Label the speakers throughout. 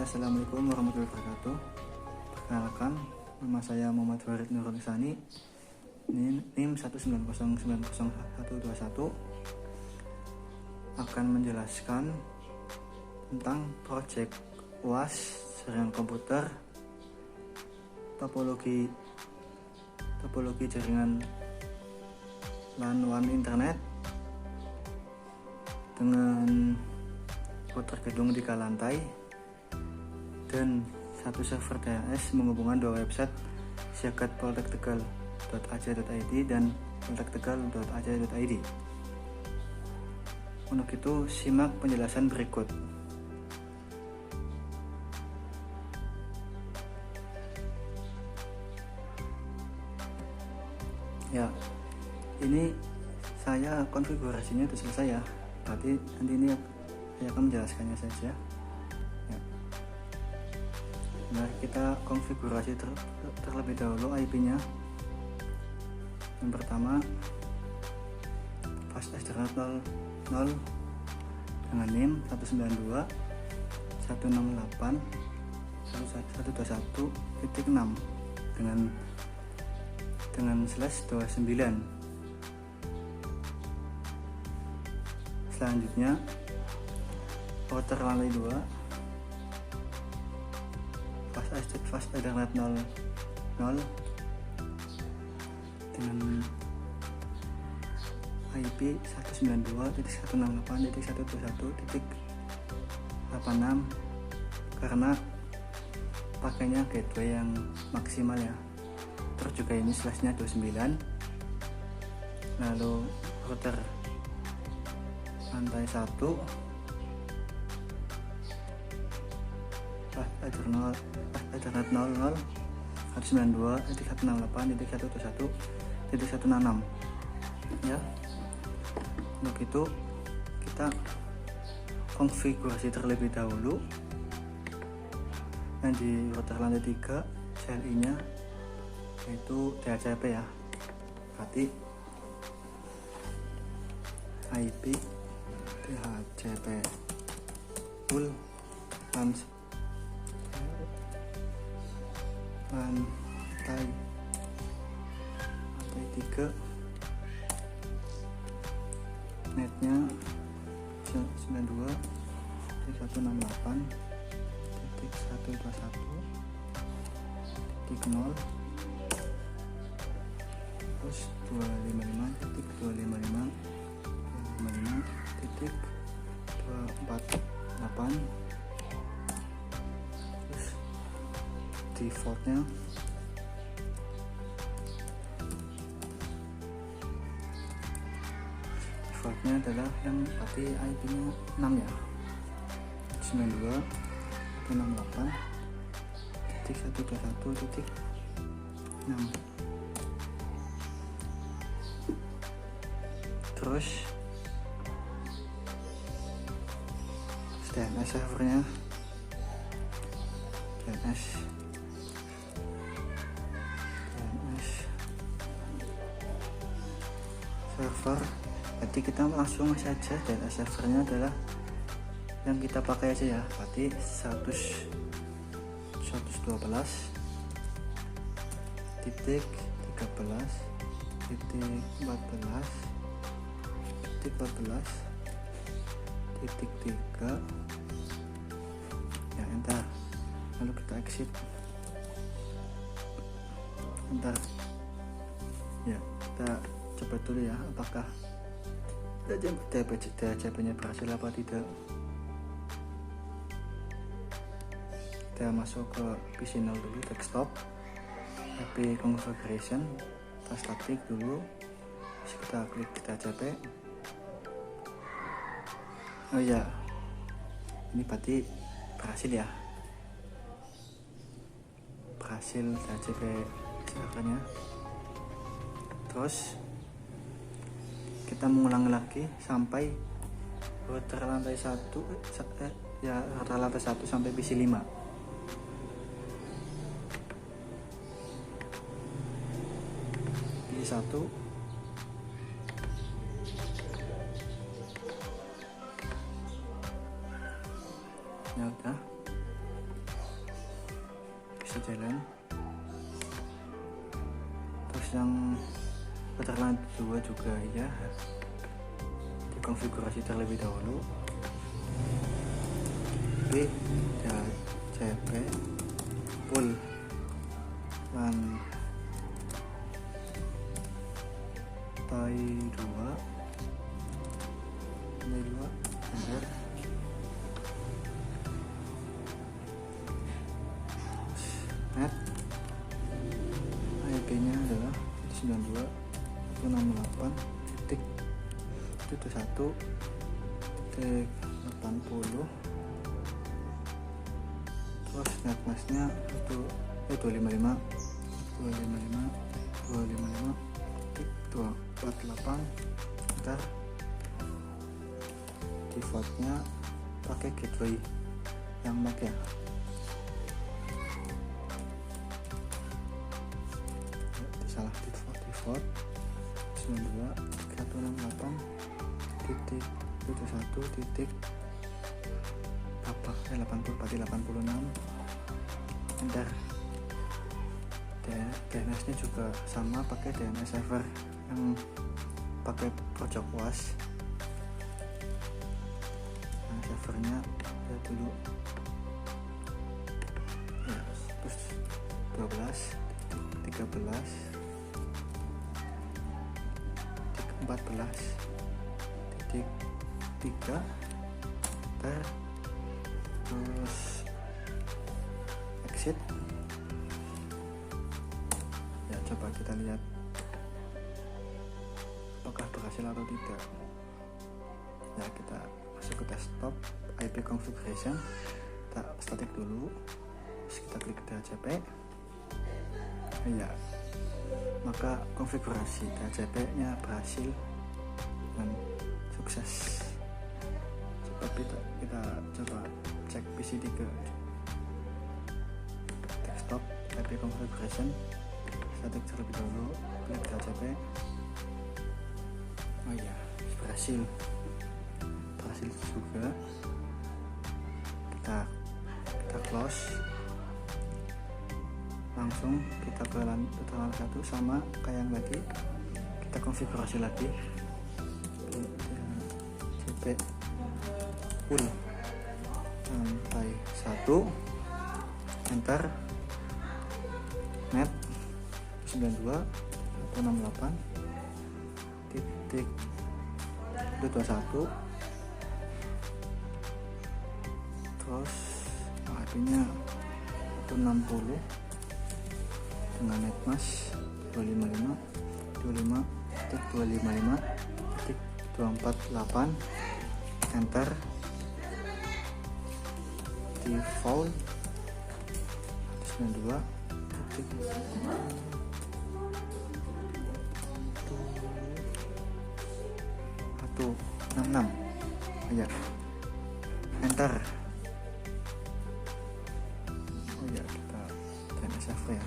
Speaker 1: Ya, assalamualaikum warahmatullahi wabarakatuh. Perkenalkan, nama saya Muhammad Farid Nurul Ihsani, NIM 190901121, akan menjelaskan tentang proyek UAS jaringan komputer, topologi jaringan LAN WAN internet dengan router gedung 3 lantai dan satu server DNS menghubungkan dua website, siagatpoltektegal.ac.id dan poltektegal.ac.id. Untuk itu, simak penjelasan berikut. Ya, ini saya konfigurasinya sudah selesai ya. Berarti nanti ini saya akan menjelaskannya saja. Ya. Nah, kita konfigurasi terlebih dahulu IP-nya. Yang pertama, fast Ethernet 0 dengan NIM 192.168.121.6 dengan /29. Selanjutnya, router lantai 2 fast Ethernet 0 dengan IP 192.168.121.86 karena pakainya gateway yang maksimal ya. Terus juga ini /nya 29. Lalu router lantai 1 Ethernet 00 192.168.121.166 ya. Untuk itu kita konfigurasi terlebih dahulu. Dan di router lantai 3 CLI nya yaitu DHCP ya. Berarti IP DHCP full lantai 3, netnya 92.168.121.0 terus 255.255.248 terus defaultnya adalah yang berarti IP nya 6 ya, 92.168.121.6. terus DNS servernya DNS server. Jadi kita langsung saja DNS servernya adalah yang kita pakai aja ya. Berarti 112.13.14.3 ya, enter. Lalu kita exit, enter ya. Kita coba dulu ya apakah DHCP-nya berhasil apa tidak. Kita masuk ke PC0 dulu, desktop, IP configuration, kita static dulu. Terus kita klik DHCP. Oh ya, ini berarti berhasil ya, berhasil DHCP servernya. Terus kita mengulang lagi sampai router lantai 1 ya, router lantai 1 sampai PC5. PC1 ya udah. sejalan. Terus yang router 2 juga ya dikonfigurasi terlebih dahulu. B DHCP full LAN TAI 2 enter. Net IP nya adalah 92.171.80. terus net masknya itu 255.255.248. ntar defaultnya pakai gateway yang MAC ya. Salah default 92.168.80 enter. DNS nya juga sama, pakai DNS server yang pakai Project WAS. Nah, servernya ya dulu ya, terus 12 13 14.3 terus exit ya. Coba kita lihat apakah berhasil atau tidak ya. Kita masuk ke desktop, IP configuration, kita static dulu, terus kita klik DHCP ya, maka konfigurasi DHCP nya berhasil dan sukses. Seperti kita coba cek PC3 desktop, IP configuration, static terlebih dahulu, klik DHCP. Oh ya, berhasil juga. Kita close, langsung kita ke LAN 1 sama kayak yang tadi, kita konfigurasi lagi DHCP full sampai 1 enter. Net 92.168.21 terus IP nya 160 dengan netmask 255.255.248 enter. Default 92.166 ya, enter. Oh ya, kita DNS server ya.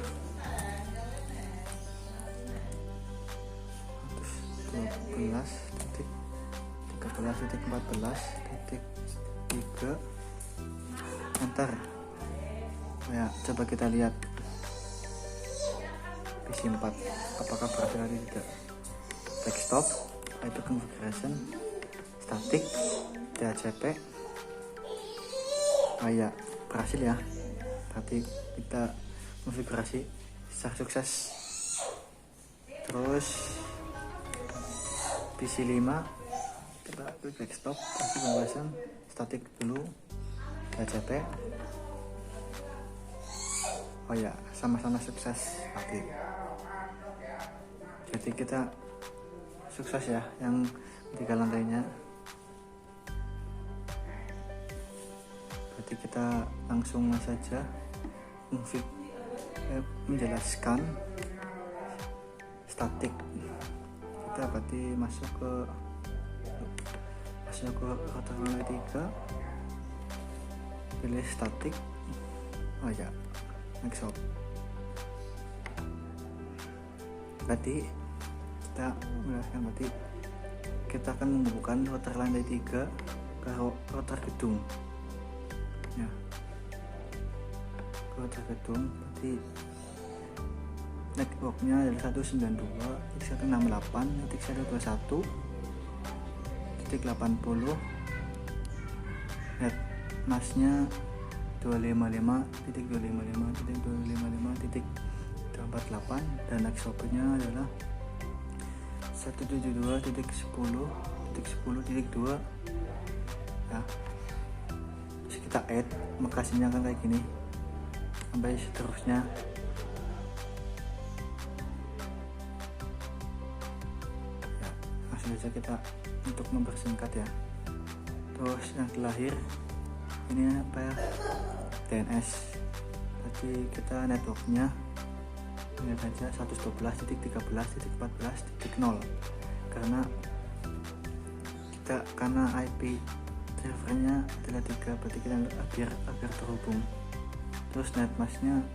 Speaker 1: 13.13.14.3 enter. Ya, coba kita lihat PC4 apakah berhasil atau tidak. Desktop, IP configuration, static, DHCP. Oh ya, berhasil ya. Berarti kita konfigurasi secara sukses. Terus PC5 kita klik desktop, IP configuration, static dulu, DHCP. Oh ya, sama-sama sukses berarti. Jadi kita sukses ya yang 3 lantainya. Berarti kita langsung saja menjelaskan statik. Kita berarti masuk ke router lantai 3, pilih statik. Oh ya, Microsoft. Berarti kita menjelaskan, berarti kita akan menghubungkan router lantai 3 ke router gedung ya. router gedung, berarti networknya adalah 192.168.121.80, net masnya 255.255.255.248, dan next hopnya adalah 172.10.10.2 ya. Terus kita add, makasihnya kan kayak gini sampai seterusnya. Ya, langsung saja kita untuk mempersingkat ya. Terus yang terakhir ini apa ya, DNS. Berarti kita networknya lihat aja 112.13.14.0, karena IP servernya adalah 3, berarti kita agar terhubung. Terus netmasknya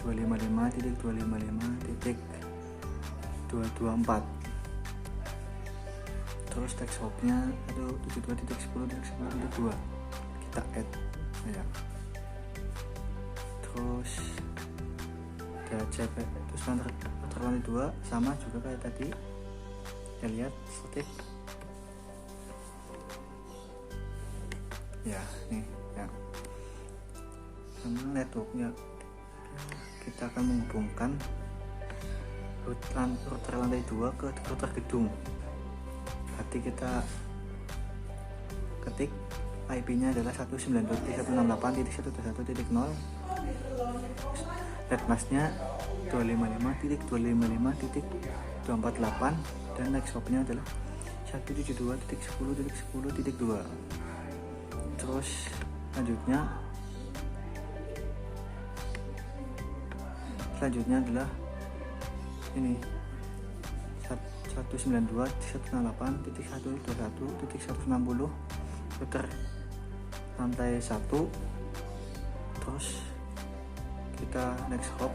Speaker 1: 255.255.224. terus text hopnya 172.10.10.2 kita add ya. Terus ada CP, terus lantai 2 sama juga kayak tadi, kita lihat static ya, nih ya, sama networknya kita akan menghubungkan router lantai 2 ke router gedung. Berarti kita ketik IP-nya adalah 192.168.121.0, netmasknya 255.255.248, dan next hopnya adalah 172.10.10.2. Terus selanjutnya adalah ini 192.168.121.160 router lantai 1. Terus kita next hop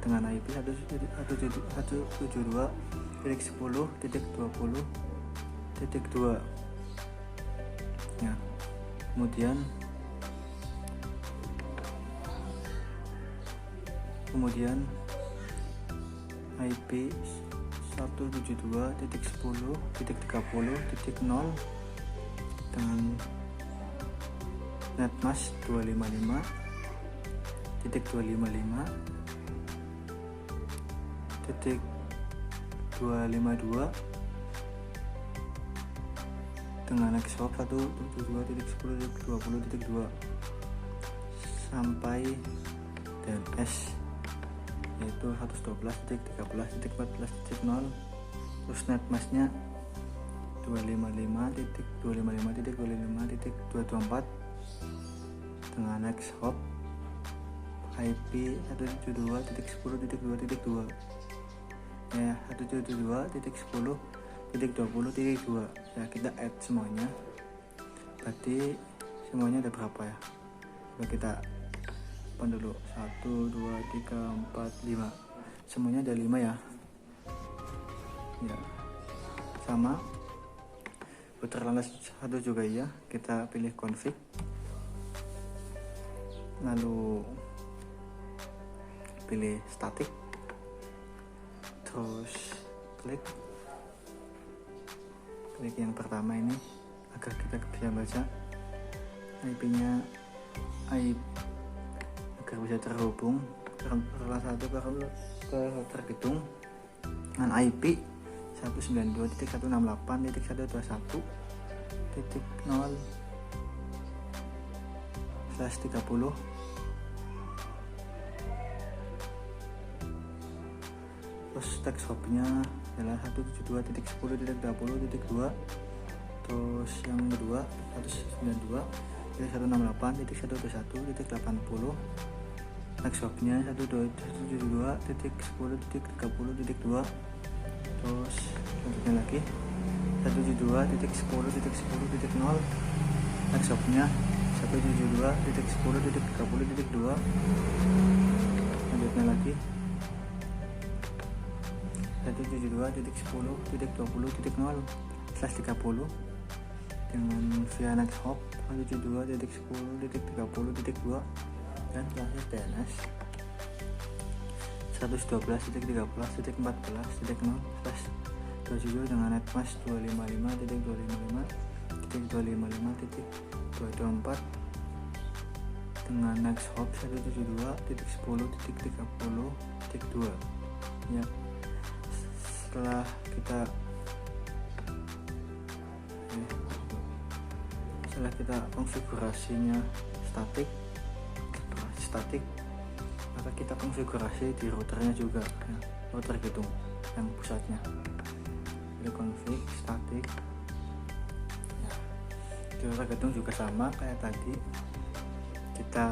Speaker 1: dengan IP 172.10.20.2 ya. Kemudian IP 172.10.30.0 dengan netmask 255.252 dengan next hop 172.10.20.2 sampai DNS yaitu 112.13.14.0. terus netmasknya 255.255.254 dengan next hop IP 172.10.2.2 ya, 172.10.20.2 ya. Kita add semuanya, berarti semuanya ada berapa ya, coba kita dulu 1, 2, 3, 4, 5, semuanya ada 5 ya. Ya sama router lantai 1 juga ya, kita pilih config lalu pilih static, terus klik yang pertama ini agar kita bisa baca IP-nya, agar bisa terhubung salah satu ke router gedung dengan IP 192.168.121.0/30. Terus text hopnya adalah 172.10.20.2. terus yang kedua 192.168.121.80. next hopnya 172.10.30.2. terus selanjutnya lagi 172.10.10.0. next hopnya 172.10.30.2. selanjutnya lagi 172.10.20.0/30 dengan via next hop 172.10.30.2 dan terakhir DNS 112.13.14.0/27 dengan netmask 255.255.255.224 dengan next hop 172.10.30.2 ya. Setelah kita konfigurasinya statik, maka kita konfigurasi di routernya juga ya, router gedung yang pusatnya. Jadi config statik ya. Di router gedung juga sama kayak tadi, kita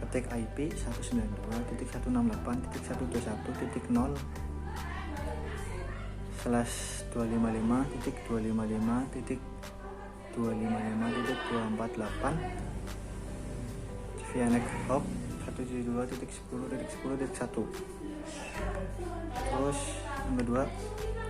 Speaker 1: ketik IP 192.168.0/255.255.255.248 via next hop 172.10.10.1. Terus yang kedua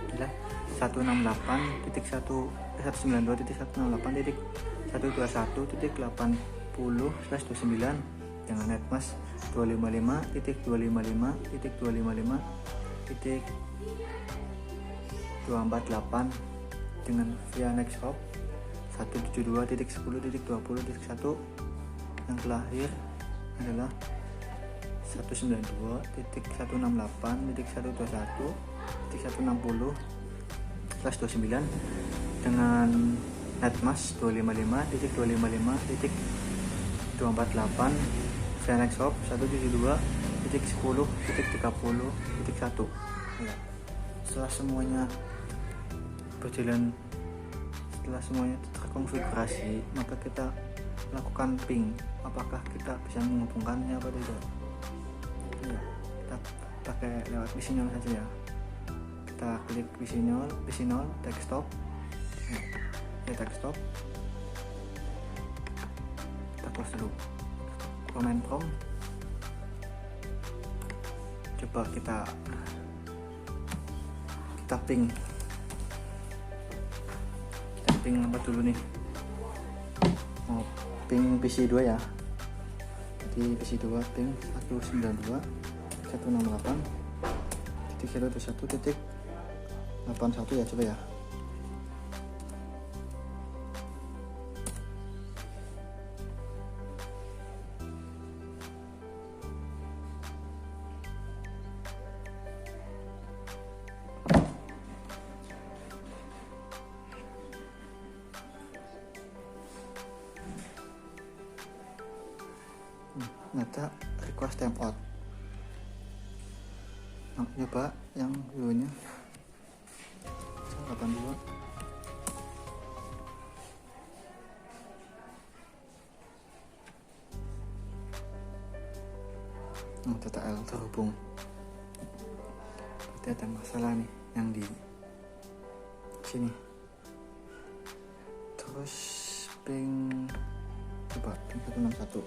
Speaker 1: adalah 168.168.121.80/29 dengan netmask 255.255.255.248 dengan via next hop 172.10.20.1. yang terakhir adalah 192.168.121.160/29 dengan netmask 255.255.248 via next hop 172.10.30.1. Setelah semuanya berjalan, setelah semuanya terkonfigurasi, maka kita lakukan ping apakah kita bisa menghubungkannya atau tidak ya. Kita pakai lewat Visinol saja ya. Kita klik Visinol desktop ya, desktop kita close dulu command prompt. Coba kita ping apa dulu nih, mau ping PC2 ya. Jadi PC2 ping 192.168.021.81 ya, coba ya. Ternyata request timeout. Nah, coba yang dulunya 82. TTL terhubung. Berarti ada masalah nih yang di sini. Terus ping coba ping 161.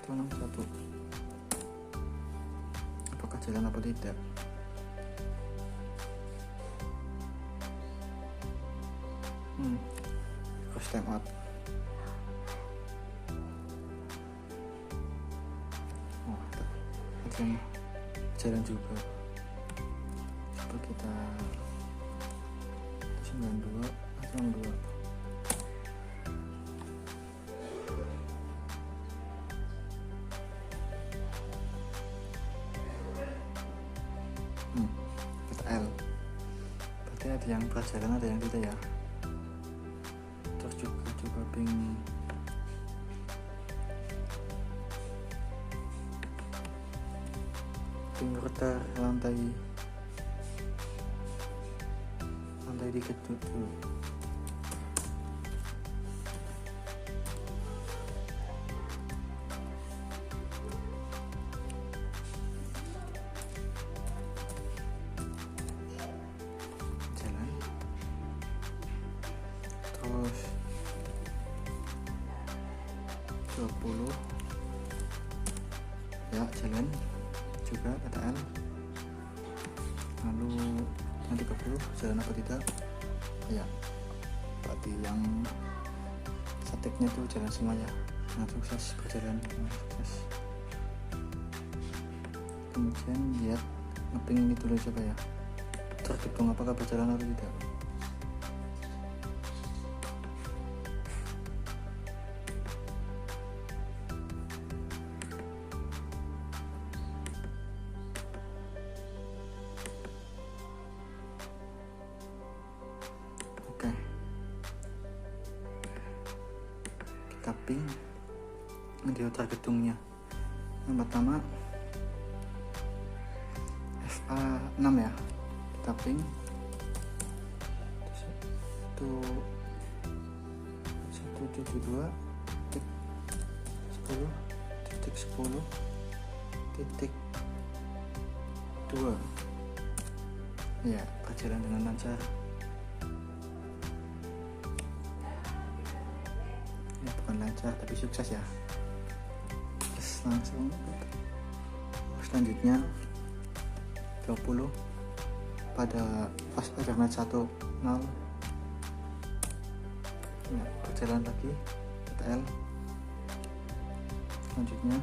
Speaker 1: 161. Apakah jalan apa tidak? Request timeout. Oh, ada yang jalan juga. Coba kita 92 atau 2. Kita L. Berarti ada yang pelajaran, ada yang tidak ya. Terus juga coba ping router lantai dikit dulu. Jalan. Terus 20 ya, jalan juga KTL. lalu yang 30 jalan apa tidak ya, berarti yang statiknya itu jalan semua ya, dengan sukses berjalan dengan sukses. Kemudian lihat ngeping ini dulu coba ya, terhitung apakah berjalan atau tidak. Oke, kita ping video terhitungnya. Yang pertama FA6 ya, kita ping 172 titik 10 titik 10 titik 2 ya, berjalan dengan lancar. Ini bukan lancar tapi sukses ya. Terus langsung selanjutnya 20 pada fast ethernet 1.0 ya, berjalan lagi TTL. Selanjutnya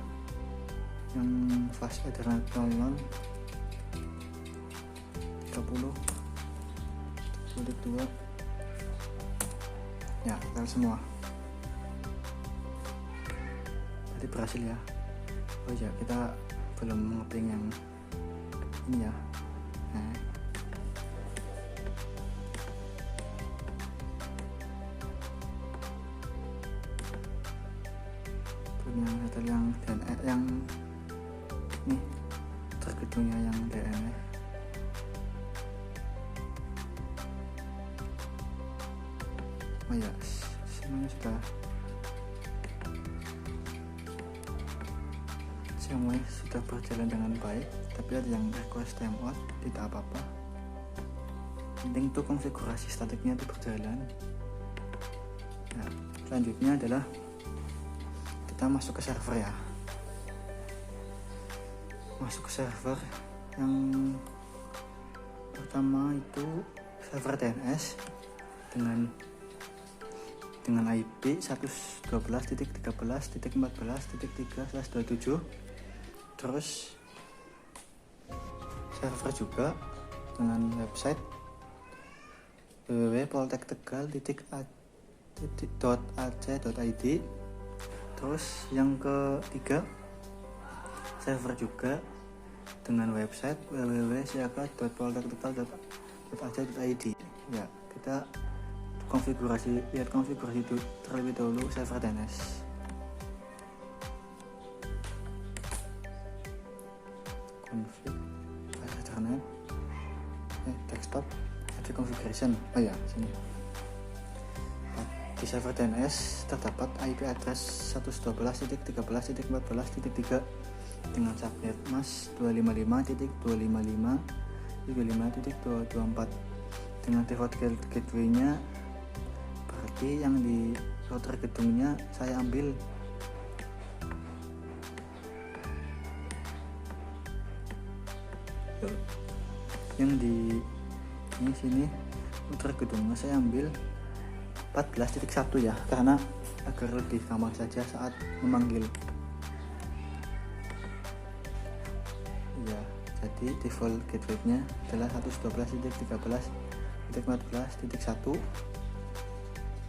Speaker 1: yang fast ethernet 00 30 titik 2 ya, TTL semua. Berarti berhasil ya. Oh ya, kita belum ngeping yang ini ya. Nah, punya hotel yang DNF yang nih tergedungnya yang DNF. Oh ya, semuanya sudah berjalan dengan baik, tapi ada yang request timeout, tidak apa-apa. Penting tuh konfigurasi statiknya itu berjalan. Nah, selanjutnya adalah kita masuk ke server ya. Masuk ke server yang pertama itu server DNS dengan IP 112.13.14.3/27. Terus server juga dengan website www.poltektegal.ac.id. Terus yang ketiga server juga dengan website www.siaga.poltektegal.ac.id. Ya, kita lihat konfigurasi itu terlebih dahulu server DNS. Config Ethernet desktop ada configuration. Oh ya, sini di server DNS terdapat IP address 112.13.14.3 dengan subnet mask 255.255.25.224 dengan default gateway-nya. Berarti yang di router gedungnya saya ambil yang di sini router gedungnya saya ambil 14.1 ya, karena agar lebih gampang saja saat memanggil ya. Jadi default gateway-nya adalah 112.13.14.1.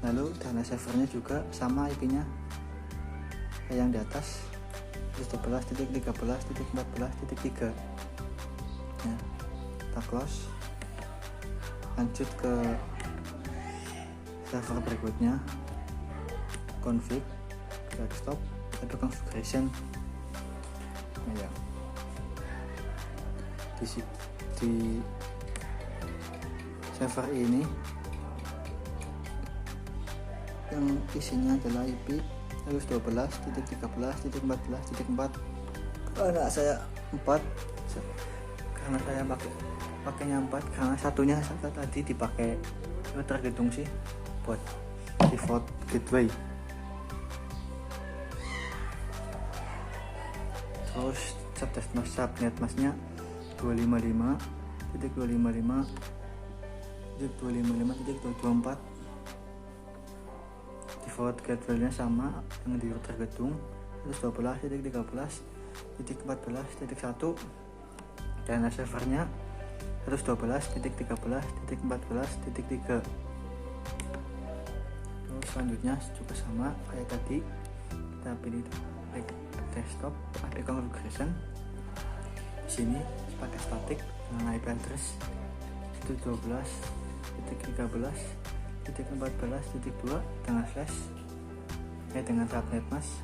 Speaker 1: lalu dana servernya juga sama IP-nya kayak yang di atas 112.13.14.3 ya. Kita close, lanjut ke server berikutnya, config desktop atau configuration ya. Di server ini yang isinya adalah IP 112.13.14.4. Karena saya 4, karena saya pakainya 4 karena satunya tadi dipakai router gedung sih buat default gateway. Terus subnet masknya 255 112.255.255.254. Default gateway-nya sama yang di router gedung 112.13.14.1. DNS servernya 112.13.14.3. Terus selanjutnya juga sama kayak tadi, kita pilih desktop, ada configuration. Di sini pakai static dengan IP address 112.13.14.2 dengan slash dengan subnet mask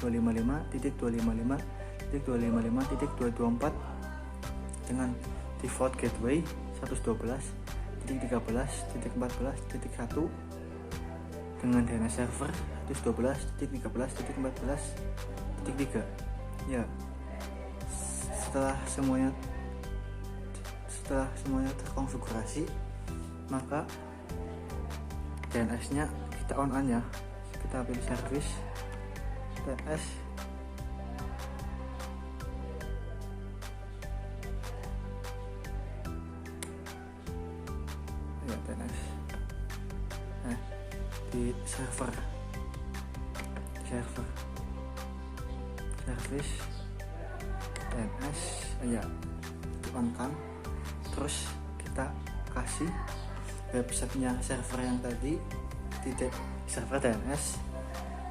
Speaker 1: 255.255.255.224 dengan default gateway 112.13.14.1 dengan DNS server 112.13.14.3. Ya, setelah semuanya terkonfigurasi, maka DNS-nya kita on ya. Kita pilih service DNS, ya DNS di server service DNS ya, di on kan. Terus kita kasih websitenya server yang tadi, titik server DNS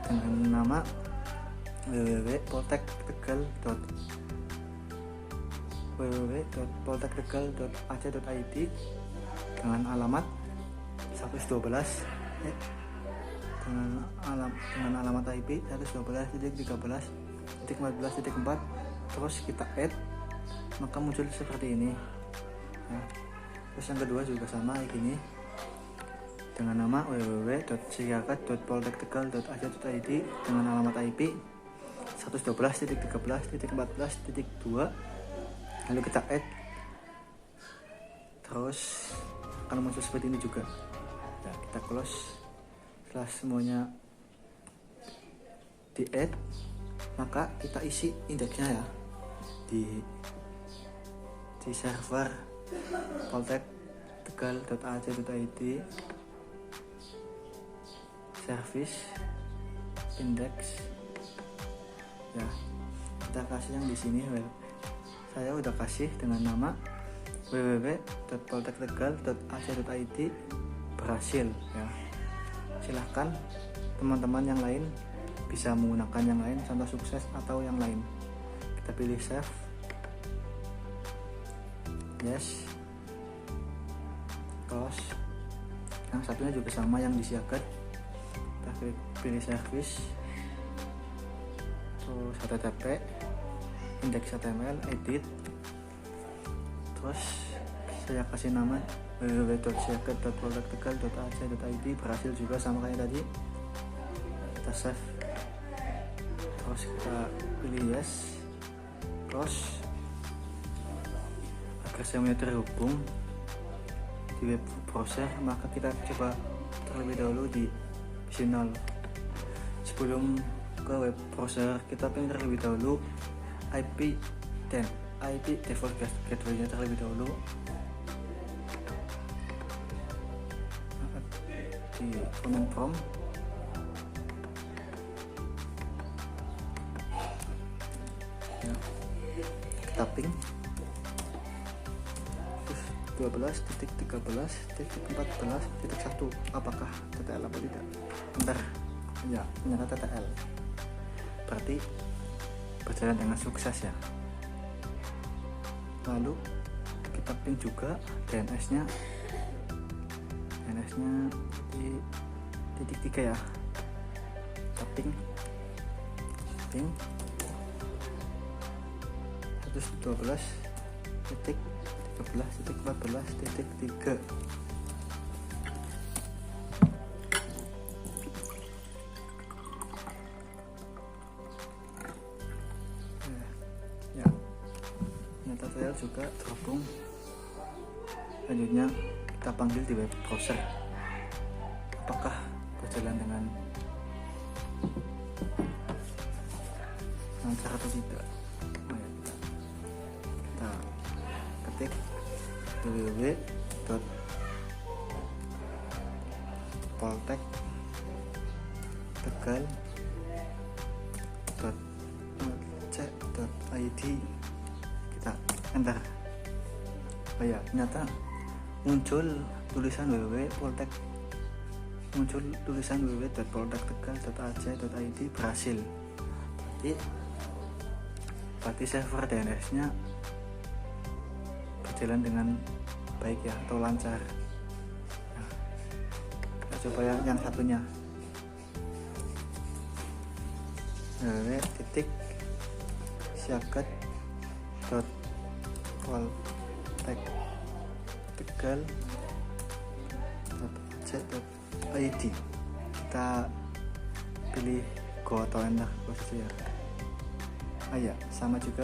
Speaker 1: dengan nama www.poltektegal.ac.id dengan alamat 112 dengan alamat IP 112.13.14.4. terus kita add, maka muncul seperti ini ya. Terus yang kedua juga sama kayak gini dengan nama www.siakat.poltektegal.ac.id dengan alamat IP 112.13.14.2. lalu kita add, terus akan muncul seperti ini juga ya. Kita close. Setelah semuanya di add, maka kita isi indeksnya ya di server poltektegal.ac.id service index ya. Kita kasih yang di sini, saya udah kasih dengan nama www.poltektegal.ac.id berhasil ya. Silahkan teman-teman yang lain bisa menggunakan yang lain, contoh sukses atau yang lain. Kita pilih save, yes, close. Yang satunya juga sama yang disiapkan, kita pilih service, terus http index.html, edit, terus saya kasih nama www.siakat.poltektegal.ac.id berhasil juga sama kayak tadi. Kita save, terus kita pilih yes, close. Agar semuanya terhubung di web browser, maka kita coba terlebih dahulu di PC0. Sebelum ke web browser, kita pengen terlebih dahulu IP dan IP default gateway-nya terlebih dahulu. Di command prompt ya, kita ping 12.13.14.1 apakah TTL apa tidak. Bentar ya, ternyata TTL, berarti berjalan dengan sukses ya. Lalu kita ping juga DNS-nya di titik 3 ya. Kita ping 112.13.14.3. Ya, ternyata saya juga terhubung. Selanjutnya kita panggil di web browser, apakah berjalan dengan lancar atau tidak. Kita ketik www.poltek.tegal.ac.id, kita enter. Oh ya, ternyata muncul tulisan www.poltektegal.ac.id berhasil. Berarti server DNS-nya berjalan dengan baik ya, atau lancar. Nah, kita coba yang satunya, www.siaget.poltektegal.ac.id. Kita pilih go atau enter posisi ya. Ya, sama juga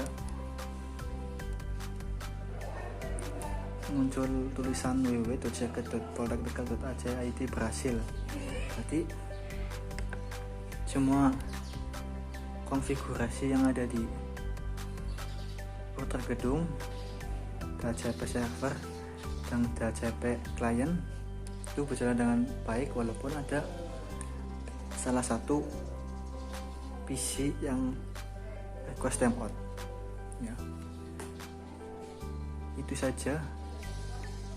Speaker 1: muncul tulisan www.siaget.poltektegal.ac.id berhasil. Berarti semua konfigurasi yang ada di router gedung, DHCP server dan DHCP klien itu berjalan dengan baik, walaupun ada salah satu PC yang request timeout ya. Itu saja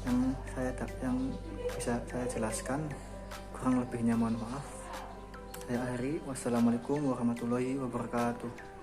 Speaker 1: yang bisa saya jelaskan, kurang lebihnya mohon maaf. Saya akhiri. Wassalamualaikum warahmatullahi wabarakatuh.